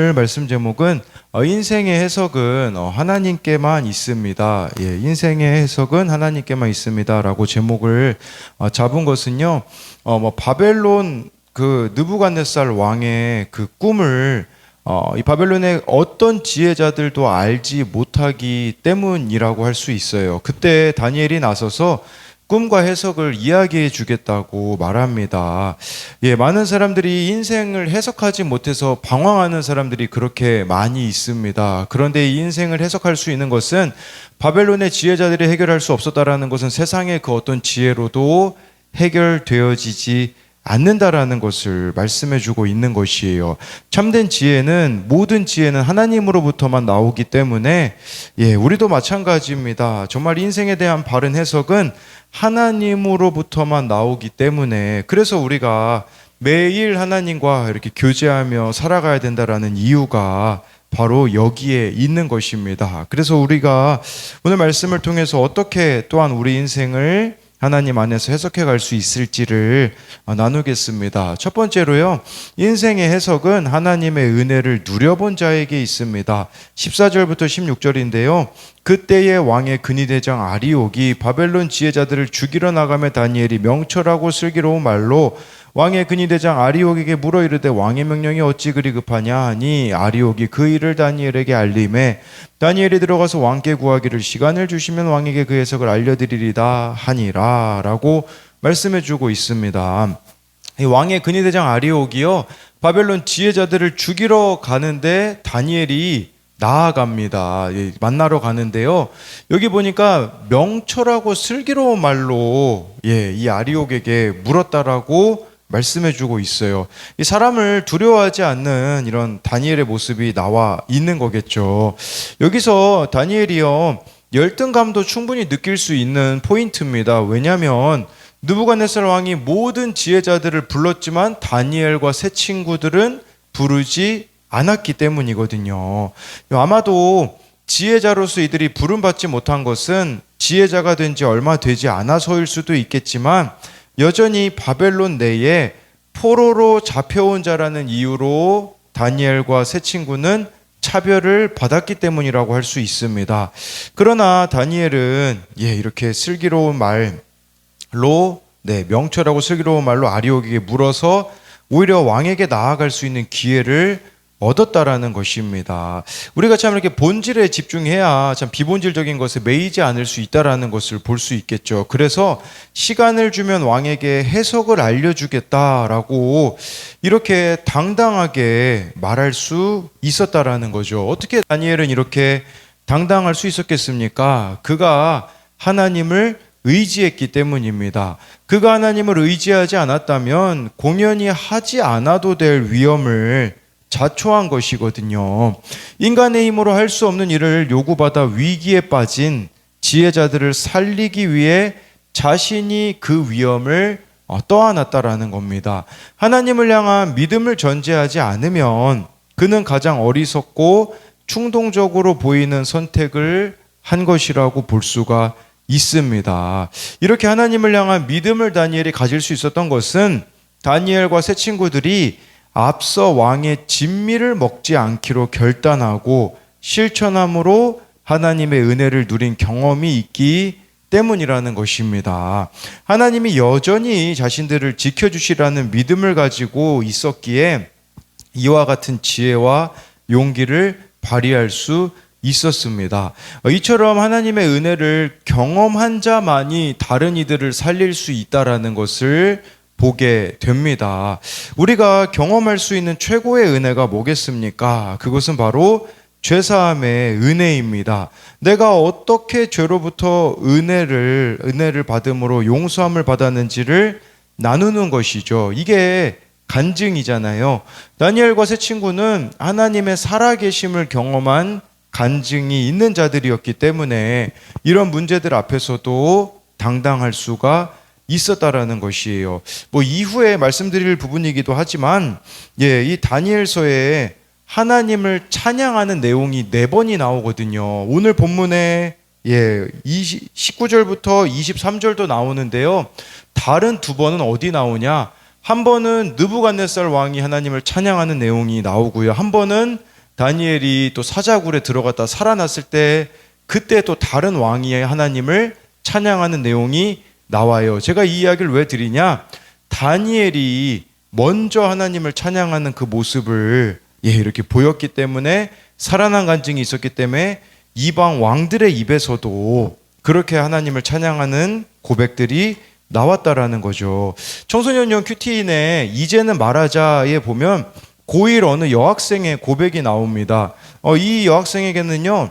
오늘 말씀 제목은 인생의 해석은 하나님께만 있습니다. 예, 인생의 해석은 하나님께만 있습니다라고 제목을 잡은 것은요. 바벨론 그 느부갓네살 왕의 그 꿈을 이 바벨론의 어떤 지혜자들도 알지 못하기 때문이라고 할 수 있어요. 그때 다니엘이 나서서 꿈과 해석을 이야기해 주겠다고 말합니다. 예, 많은 사람들이 인생을 해석하지 못해서 방황하는 사람들이 그렇게 많이 있습니다. 그런데 이 인생을 해석할 수 있는 것은 바벨론의 지혜자들이 해결할 수 없었다라는 것은 세상의 그 어떤 지혜로도 해결되어지지 않는다라는 것을 말씀해 주고 있는 것이에요. 참된 지혜는, 모든 지혜는 하나님으로부터만 나오기 때문에 우리도 마찬가지입니다. 정말 인생에 대한 바른 해석은 하나님으로부터만 나오기 때문에, 그래서 우리가 매일 하나님과 이렇게 교제하며 살아가야 된다라는 이유가 바로 여기에 있는 것입니다. 그래서 우리가 오늘 말씀을 통해서 어떻게 또한 우리 인생을 하나님 안에서 해석해 갈 수 있을지를 나누겠습니다. 첫 번째로요, 인생의 해석은 하나님의 은혜를 누려본 자에게 있습니다. 14절부터 16절인데요. 그때의 왕의 근위대장 아리옥이 바벨론 지혜자들을 죽이러 나가며 다니엘이 명철하고 슬기로운 말로 왕의 근위대장 아리옥에게 물어 이르되 왕의 명령이 어찌 그리 급하냐 하니 아리옥이 그 일을 다니엘에게 알림해 다니엘이 들어가서 왕께 구하기를 시간을 주시면 왕에게 그 해석을 알려드리리다 하니라 라고 말씀해 주고 있습니다. 이 왕의 근위대장 아리옥이요, 바벨론 지혜자들을 죽이러 가는데 다니엘이 나아갑니다. 만나러 가는데요. 여기 보니까 명철하고 슬기로운 말로 이 아리옥에게 물었다라고 말씀해 주고 있어요. 이 사람을 두려워하지 않는 이런 다니엘의 모습이 나와 있는 거겠죠. 여기서 다니엘이요, 열등감도 충분히 느낄 수 있는 포인트입니다. 왜냐하면 느부갓네살 왕이 모든 지혜자들을 불렀지만 다니엘과 세 친구들은 부르지 않았기 때문이거든요. 아마도 지혜자로서 이들이 부름받지 못한 것은 지혜자가 된 지 얼마 되지 않아서일 수도 있겠지만 여전히 바벨론 내에 포로로 잡혀온 자라는 이유로 다니엘과 세 친구는 차별을 받았기 때문이라고 할 수 있습니다. 그러나 다니엘은 이렇게 슬기로운 말로 명철하고 슬기로운 말로 아리옥에게 물어서 오히려 왕에게 나아갈 수 있는 기회를 얻었다라는 것입니다. 우리가 참 이렇게 본질에 집중해야 참 비본질적인 것에 매이지 않을 수 있다라는 것을 볼 수 있겠죠. 그래서 시간을 주면 왕에게 해석을 알려주겠다라고 이렇게 당당하게 말할 수 있었다라는 거죠. 어떻게 다니엘은 이렇게 당당할 수 있었겠습니까? 그가 하나님을 의지했기 때문입니다. 그가 하나님을 의지하지 않았다면 공연히 하지 않아도 될 위험을 자초한 것이거든요. 인간의 힘으로 할 수 없는 일을 요구받아 위기에 빠진 지혜자들을 살리기 위해 자신이 그 위험을 떠안았다라는 겁니다. 하나님을 향한 믿음을 전제하지 않으면 그는 가장 어리석고 충동적으로 보이는 선택을 한 것이라고 볼 수가 있습니다. 이렇게 하나님을 향한 믿음을 다니엘이 가질 수 있었던 것은 다니엘과 세 친구들이 앞서 왕의 진미를 먹지 않기로 결단하고 실천함으로 하나님의 은혜를 누린 경험이 있기 때문이라는 것입니다. 하나님이 여전히 자신들을 지켜주시라는 믿음을 가지고 있었기에 이와 같은 지혜와 용기를 발휘할 수 있었습니다. 이처럼 하나님의 은혜를 경험한 자만이 다른 이들을 살릴 수 있다라는 것을 보게 됩니다. 우리가 경험할 수 있는 최고의 은혜가 뭐겠습니까? 그것은 바로 죄사함의 은혜입니다. 내가 어떻게 죄로부터 은혜를 받음으로 용서함을 받았는지를 나누는 것이죠. 이게 간증이잖아요. 다니엘과 세 친구는 하나님의 살아계심을 경험한 간증이 있는 자들이었기 때문에 이런 문제들 앞에서도 당당할 수가 있었다라는 것이에요. 이후에 말씀드릴 부분이기도 하지만 이 다니엘서에 하나님을 찬양하는 내용이 4번이 나오거든요. 오늘 본문에 19절부터 23절도 나오는데요. 다른 2번은 어디 나오냐? 한 번은 느부갓네살 왕이 하나님을 찬양하는 내용이 나오고요. 한 번은 다니엘이 또 사자굴에 들어갔다 살아났을 때 그때 또 다른 왕이 하나님을 찬양하는 내용이 나와요. 제가 이 이야기를 왜 드리냐? 다니엘이 먼저 하나님을 찬양하는 그 모습을 이렇게 보였기 때문에, 살아난 간증이 있었기 때문에 이방 왕들의 입에서도 그렇게 하나님을 찬양하는 고백들이 나왔다라는 거죠. 청소년용 큐티인의 이제는 말하자에 보면 고1 어느 여학생의 고백이 나옵니다. 이 여학생에게는요,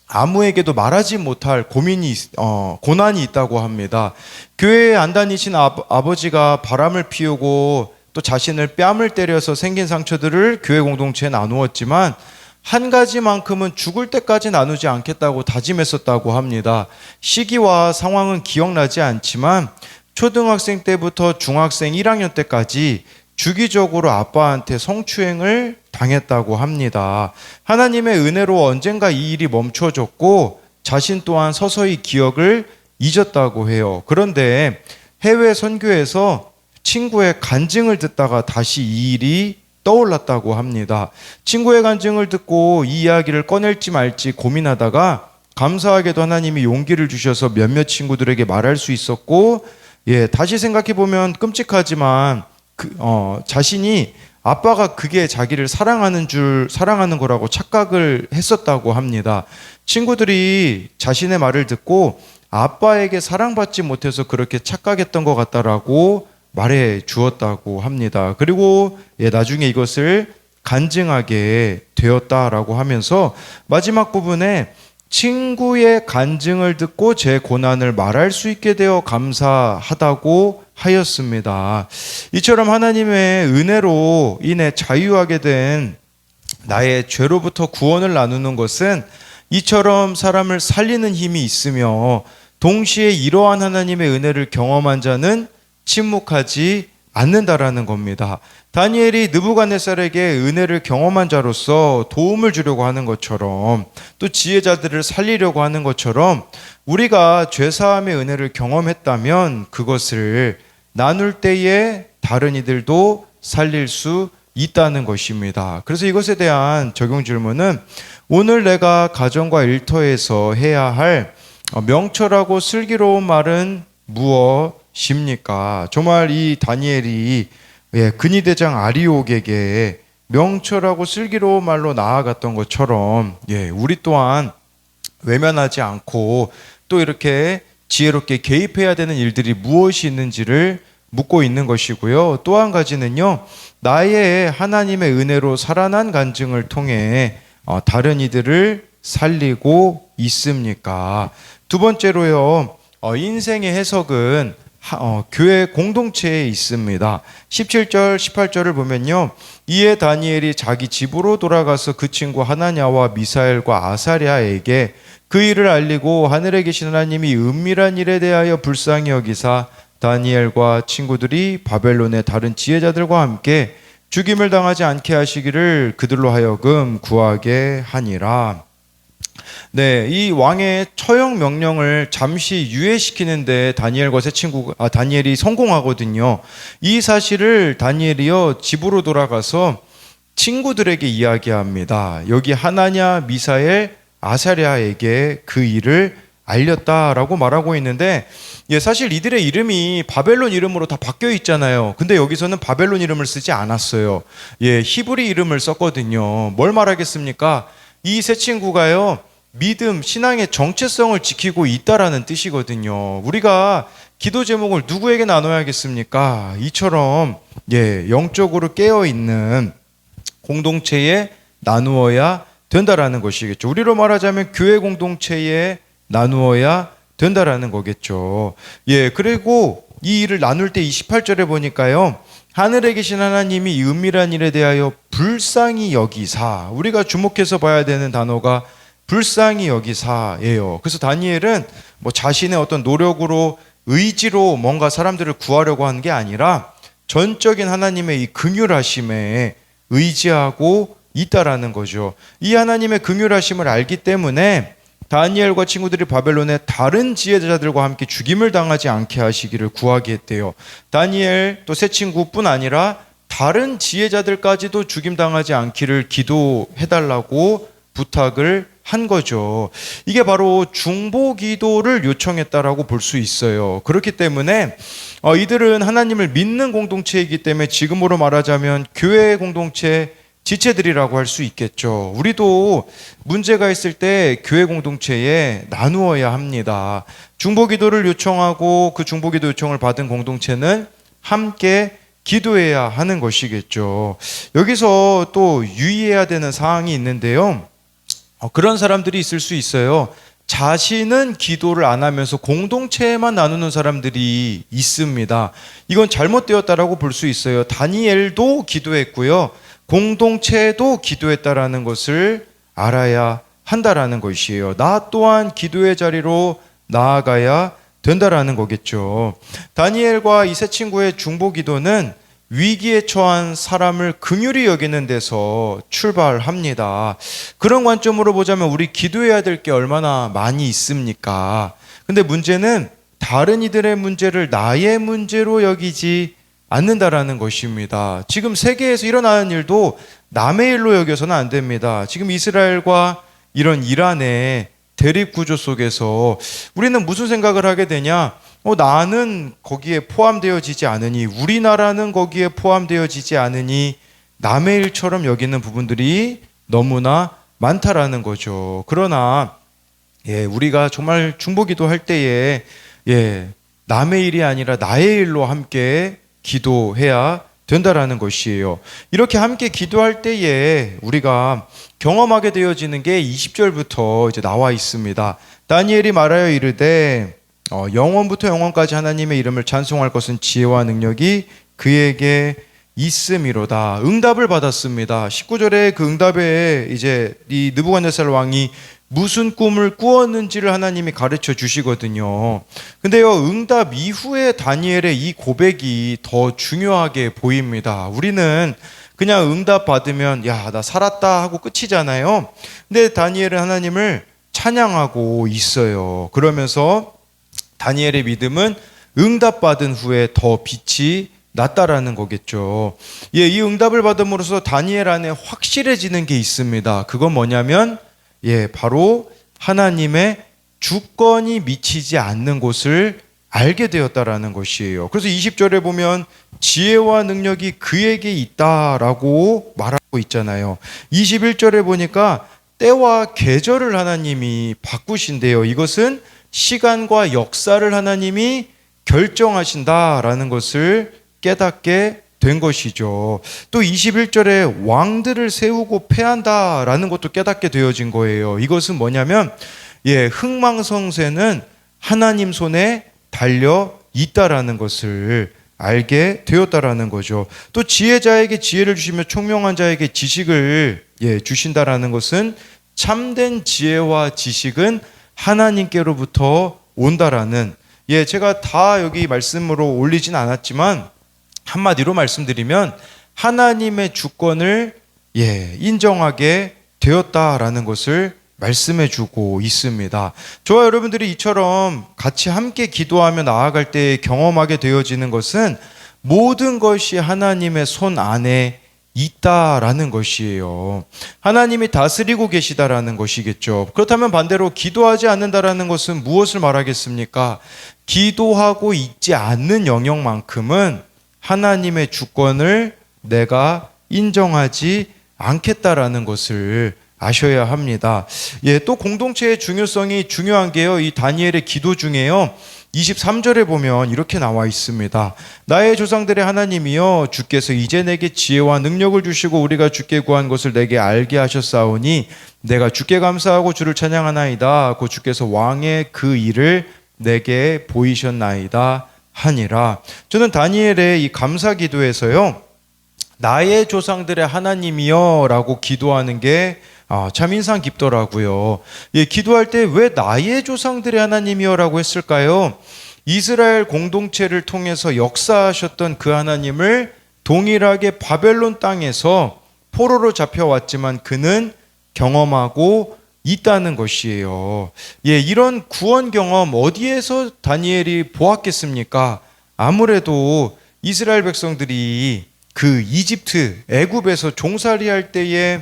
아무에게도 말하지 못할 고난이 있다고 합니다. 교회에 안 다니신 아버지가 바람을 피우고 또 자신을 뺨을 때려서 생긴 상처들을 교회 공동체에 나누었지만 한 가지만큼은 죽을 때까지 나누지 않겠다고 다짐했었다고 합니다. 시기와 상황은 기억나지 않지만 초등학생 때부터 중학생 1학년 때까지 주기적으로 아빠한테 성추행을 당했다고 합니다. 하나님의 은혜로 언젠가 이 일이 멈춰졌고 자신 또한 서서히 기억을 잊었다고 해요. 그런데 해외 선교에서 친구의 간증을 듣다가 다시 이 일이 떠올랐다고 합니다. 친구의 간증을 듣고 이 이야기를 꺼낼지 말지 고민하다가 감사하게도 하나님이 용기를 주셔서 몇몇 친구들에게 말할 수 있었고, 다시 생각해보면 끔찍하지만 자신이 아빠가 그게 자기를 사랑하는 거라고 착각을 했었다고 합니다. 친구들이 자신의 말을 듣고 아빠에게 사랑받지 못해서 그렇게 착각했던 것 같다라고 말해 주었다고 합니다. 그리고 나중에 이것을 간증하게 되었다라고 하면서 마지막 부분에 친구의 간증을 듣고 제 고난을 말할 수 있게 되어 감사하다고 하였습니다. 이처럼 하나님의 은혜로 인해 자유하게 된 나의 죄로부터 구원을 나누는 것은 이처럼 사람을 살리는 힘이 있으며 동시에 이러한 하나님의 은혜를 경험한 자는 침묵하지 않는다라는 겁니다. 다니엘이 느부갓네살에게 은혜를 경험한 자로서 도움을 주려고 하는 것처럼, 또 지혜자들을 살리려고 하는 것처럼 우리가 죄사함의 은혜를 경험했다면 그것을 나눌 때에 다른 이들도 살릴 수 있다는 것입니다. 그래서 이것에 대한 적용 질문은 오늘 내가 가정과 일터에서 해야 할 명철하고 슬기로운 말은 무엇입니까? 정말 이 다니엘이 근위대장 아리옥에게 명철하고 슬기로운 말로 나아갔던 것처럼 우리 또한 외면하지 않고 또 이렇게 지혜롭게 개입해야 되는 일들이 무엇이 있는지를 묻고 있는 것이고요. 또 한 가지는요, 나의 하나님의 은혜로 살아난 간증을 통해 다른 이들을 살리고 있습니까? 두 번째로요, 인생의 해석은 교회 공동체에 있습니다. 17절, 18절을 보면요, 이에 다니엘이 자기 집으로 돌아가서 그 친구 하나냐와 미사엘과 아사랴에게 그 일을 알리고 하늘에 계신 하나님이 은밀한 일에 대하여 불쌍히 여기사 다니엘과 친구들이 바벨론의 다른 지혜자들과 함께 죽임을 당하지 않게 하시기를 그들로 하여금 구하게 하니라. 이 왕의 처형 명령을 잠시 유예시키는데 다니엘과 다니엘이 성공하거든요. 이 사실을 다니엘이요 집으로 돌아가서 친구들에게 이야기합니다. 여기 하나냐, 미사엘, 아사랴에게 그 일을 알렸다라고 말하고 있는데, 사실 이들의 이름이 바벨론 이름으로 다 바뀌어 있잖아요. 근데 여기서는 바벨론 이름을 쓰지 않았어요. 히브리 이름을 썼거든요. 뭘 말하겠습니까? 이 세 친구가요, 믿음, 신앙의 정체성을 지키고 있다라는 뜻이거든요. 우리가 기도 제목을 누구에게 나눠야겠습니까? 이처럼 영적으로 깨어있는 공동체에 나누어야 된다라는 것이겠죠. 우리로 말하자면 교회 공동체에 나누어야 된다라는 거겠죠. 그리고 이 일을 나눌 때 28절에 보니까요, 하늘에 계신 하나님이 이 은밀한 일에 대하여 불쌍히 여기사, 우리가 주목해서 봐야 되는 단어가 불쌍히 여기사예요. 그래서 다니엘은 자신의 어떤 노력으로, 의지로 뭔가 사람들을 구하려고 하는 게 아니라 전적인 하나님의 이 긍휼하심에 의지하고 있다라는 거죠. 이 하나님의 긍휼하심을 알기 때문에 다니엘과 친구들이 바벨론의 다른 지혜자들과 함께 죽임을 당하지 않게 하시기를 구하게 했대요. 다니엘 또 세 친구뿐 아니라 다른 지혜자들까지도 죽임당하지 않기를 기도해달라고 부탁을 한 거죠. 이게 바로 중보기도를 요청했다라고 볼 수 있어요. 그렇기 때문에 이들은 하나님을 믿는 공동체이기 때문에 지금으로 말하자면 교회 공동체 지체들이라고 할 수 있겠죠. 우리도 문제가 있을 때 교회 공동체에 나누어야 합니다. 중보기도를 요청하고 그 중보기도 요청을 받은 공동체는 함께 기도해야 하는 것이겠죠. 여기서 또 유의해야 되는 사항이 있는데요. 그런 사람들이 있을 수 있어요. 자신은 기도를 안 하면서 공동체에만 나누는 사람들이 있습니다. 이건 잘못되었다라고 볼 수 있어요. 다니엘도 기도했고요. 공동체도 기도했다라는 것을 알아야 한다라는 것이에요. 나 또한 기도의 자리로 나아가야 된다라는 거겠죠. 다니엘과 이 세 친구의 중보기도는 위기에 처한 사람을 긍휼히 여기는 데서 출발합니다. 그런 관점으로 보자면 우리 기도해야 될 게 얼마나 많이 있습니까? 근데 문제는 다른 이들의 문제를 나의 문제로 여기지 않는다라는 것입니다. 지금 세계에서 일어나는 일도 남의 일로 여겨서는 안 됩니다. 지금 이스라엘과 이런 이란의 대립 구조 속에서 우리는 무슨 생각을 하게 되냐? 나는 거기에 포함되어지지 않으니, 우리나라는 거기에 포함되어지지 않으니 남의 일처럼 여기는 부분들이 너무나 많다라는 거죠. 그러나 우리가 정말 중보기도 할 때에 남의 일이 아니라 나의 일로 함께 기도해야 된다라는 것이에요. 이렇게 함께 기도할 때에 우리가 경험하게 되어지는 게 20절부터 이제 나와 있습니다. 다니엘이 말하여 이르되 영원부터 영원까지 하나님의 이름을 찬송할 것은 지혜와 능력이 그에게 있음이로다. 응답을 받았습니다. 19절에 그 응답에 이제 이 느부갓네살 왕이 무슨 꿈을 꾸었는지를 하나님이 가르쳐 주시거든요. 근데요, 응답 이후에 다니엘의 이 고백이 더 중요하게 보입니다. 우리는 그냥 응답 받으면 나 살았다 하고 끝이잖아요. 근데 다니엘은 하나님을 찬양하고 있어요. 그러면서 다니엘의 믿음은 응답받은 후에 더 빛이 났다라는 거겠죠. 이 응답을 받음으로써 다니엘 안에 확실해지는 게 있습니다. 그건 뭐냐면 바로 하나님의 주권이 미치지 않는 곳을 알게 되었다라는 것이에요. 그래서 20절에 보면 지혜와 능력이 그에게 있다라고 말하고 있잖아요. 21절에 보니까 때와 계절을 하나님이 바꾸신대요. 이것은 시간과 역사를 하나님이 결정하신다라는 것을 깨닫게 된 것이죠. 또 21절에 왕들을 세우고 패한다라는 것도 깨닫게 되어진 거예요. 이것은 뭐냐면 흥망성쇠는 하나님 손에 달려 있다라는 것을 알게 되었다라는 거죠. 또 지혜자에게 지혜를 주시며 총명한 자에게 지식을 주신다라는 것은 참된 지혜와 지식은 하나님께로부터 온다라는 제가 다 여기 말씀으로 올리진 않았지만 한마디로 말씀드리면 하나님의 주권을 인정하게 되었다라는 것을 말씀해 주고 있습니다. 저와 여러분들이 이처럼 같이 함께 기도하며 나아갈 때 경험하게 되어지는 것은 모든 것이 하나님의 손 안에 있다라는 것이에요. 하나님이 다스리고 계시다라는 것이겠죠. 그렇다면 반대로 기도하지 않는다라는 것은 무엇을 말하겠습니까? 기도하고 있지 않는 영역만큼은 하나님의 주권을 내가 인정하지 않겠다라는 것을 아셔야 합니다. 또 공동체의 중요성이 중요한 게요. 이 다니엘의 기도 중에요. 23절에 보면 이렇게 나와 있습니다. 나의 조상들의 하나님이여 주께서 이제 내게 지혜와 능력을 주시고 우리가 주께 구한 것을 내게 알게 하셨사오니 내가 주께 감사하고 주를 찬양하나이다. 곧 주께서 왕의 그 일을 내게 보이셨나이다 하니라. 저는 다니엘의 이 감사 기도에서요, 나의 조상들의 하나님이여 라고 기도하는 게 참 인상 깊더라고요. 기도할 때 왜 나의 조상들의 하나님이여 라고 했을까요? 이스라엘 공동체를 통해서 역사하셨던 그 하나님을 동일하게 바벨론 땅에서 포로로 잡혀왔지만 그는 경험하고 있다는 것이에요. 이런 구원 경험 어디에서 다니엘이 보았겠습니까? 아무래도 이스라엘 백성들이 그 이집트 애굽에서 종살이할 때에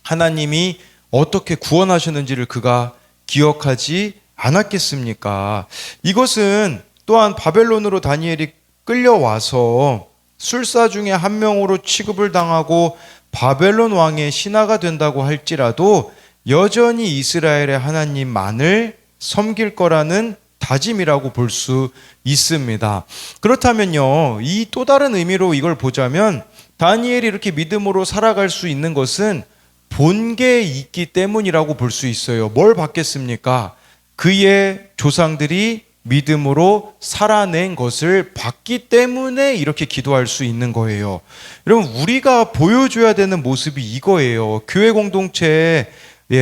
하나님이 어떻게 구원하셨는지를 그가 기억하지 않았겠습니까? 이것은 또한 바벨론으로 다니엘이 끌려와서 술사 중에 한 명으로 취급을 당하고 바벨론 왕의 신하가 된다고 할지라도 여전히 이스라엘의 하나님만을 섬길 거라는 다짐이라고 볼 수 있습니다. 그렇다면요, 이 또 다른 의미로 이걸 보자면 다니엘이 이렇게 믿음으로 살아갈 수 있는 것은 본계에 있기 때문이라고 볼 수 있어요. 뭘 받겠습니까? 그의 조상들이 믿음으로 살아낸 것을 봤기 때문에 이렇게 기도할 수 있는 거예요. 여러분, 우리가 보여줘야 되는 모습이 이거예요. 교회 공동체에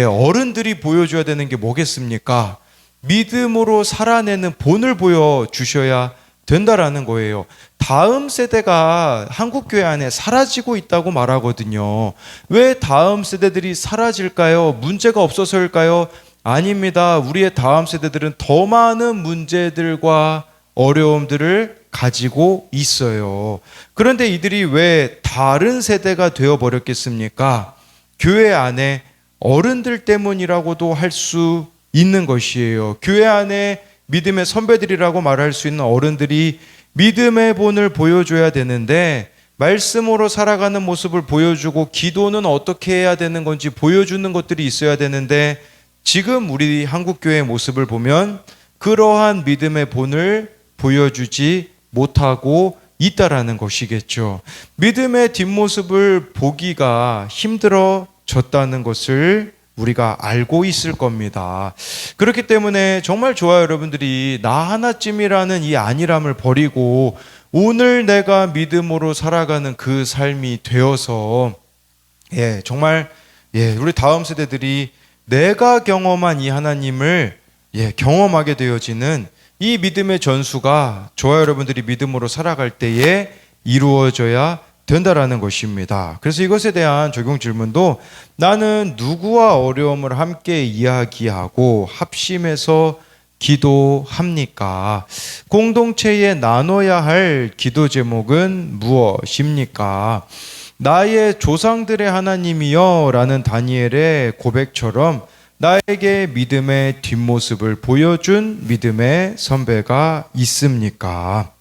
어른들이 보여줘야 되는 게 뭐겠습니까? 믿음으로 살아내는 본을 보여주셔야 된다라는 거예요. 다음 세대가 한국교회 안에 사라지고 있다고 말하거든요. 왜 다음 세대들이 사라질까요? 문제가 없어서일까요? 아닙니다. 우리의 다음 세대들은 더 많은 문제들과 어려움들을 가지고 있어요. 그런데 이들이 왜 다른 세대가 되어버렸겠습니까? 교회 안에 어른들 때문이라고도 할 수 있는 것이에요. 교회 안에 믿음의 선배들이라고 말할 수 있는 어른들이 믿음의 본을 보여줘야 되는데, 말씀으로 살아가는 모습을 보여주고 기도는 어떻게 해야 되는 건지 보여주는 것들이 있어야 되는데, 지금 우리 한국교회의 모습을 보면 그러한 믿음의 본을 보여주지 못하고 있다라는 것이겠죠. 믿음의 뒷모습을 보기가 힘들어졌다는 것을 우리가 알고 있을 겁니다. 그렇기 때문에 정말 좋아요. 여러분들이 나 하나쯤이라는 이 안일함을 버리고 오늘 내가 믿음으로 살아가는 그 삶이 되어서 정말 우리 다음 세대들이 내가 경험한 이 하나님을 경험하게 되어지는 이 믿음의 전수가 저와 여러분들이 믿음으로 살아갈 때에 이루어져야 된다라는 것입니다. 그래서 이것에 대한 적용 질문도, 나는 누구와 어려움을 함께 이야기하고 합심해서 기도합니까? 공동체에 나눠야 할 기도 제목은 무엇입니까? 나의 조상들의 하나님이여 라는 다니엘의 고백처럼 나에게 믿음의 뒷모습을 보여준 믿음의 선배가 있습니까?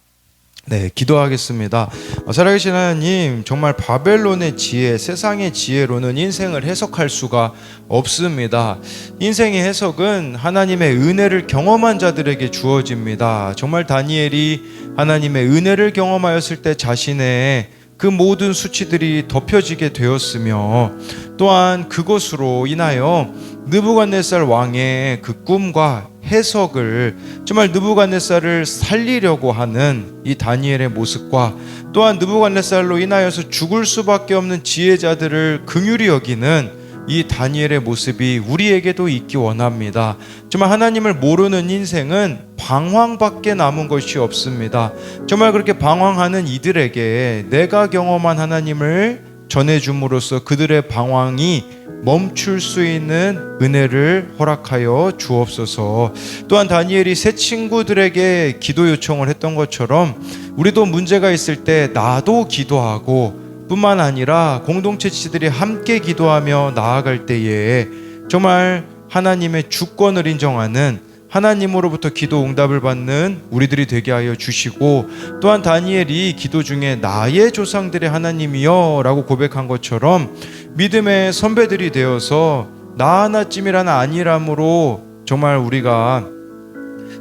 기도하겠습니다. 살아계신 하나님, 정말 바벨론의 지혜, 세상의 지혜로는 인생을 해석할 수가 없습니다. 인생의 해석은 하나님의 은혜를 경험한 자들에게 주어집니다. 정말 다니엘이 하나님의 은혜를 경험하였을 때 자신의 그 모든 수치들이 덮여지게 되었으며, 또한 그것으로 인하여 느부갓네살 왕의 그 꿈과 해석을, 정말 느부갓네살을 살리려고 하는 이 다니엘의 모습과, 또한 느부갓네살로 인하여서 죽을 수밖에 없는 지혜자들을 긍휼히 여기는 이 다니엘의 모습이 우리에게도 있기 원합니다. 정말 하나님을 모르는 인생은 방황밖에 남은 것이 없습니다. 정말 그렇게 방황하는 이들에게 내가 경험한 하나님을 전해줌으로써 그들의 방황이 멈출 수 있는 은혜를 허락하여 주옵소서. 또한 다니엘이 새 친구들에게 기도 요청을 했던 것처럼 우리도 문제가 있을 때 나도 기도하고, 뿐만 아니라 공동체 지체들이 함께 기도하며 나아갈 때에 정말 하나님의 주권을 인정하는, 하나님으로부터 기도 응답을 받는 우리들이 되게 하여 주시고, 또한 다니엘이 기도 중에 나의 조상들의 하나님이여 라고 고백한 것처럼 믿음의 선배들이 되어서 나 하나쯤이라는 안일함으로 정말 우리가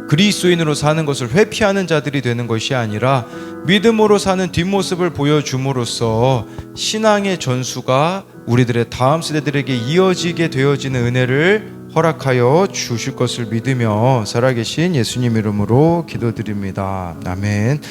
그리스도인으로 사는 것을 회피하는 자들이 되는 것이 아니라 믿음으로 사는 뒷모습을 보여줌으로써 신앙의 전수가 우리들의 다음 세대들에게 이어지게 되어지는 은혜를 허락하여 주실 것을 믿으며 살아계신 예수님 이름으로 기도드립니다. 아멘.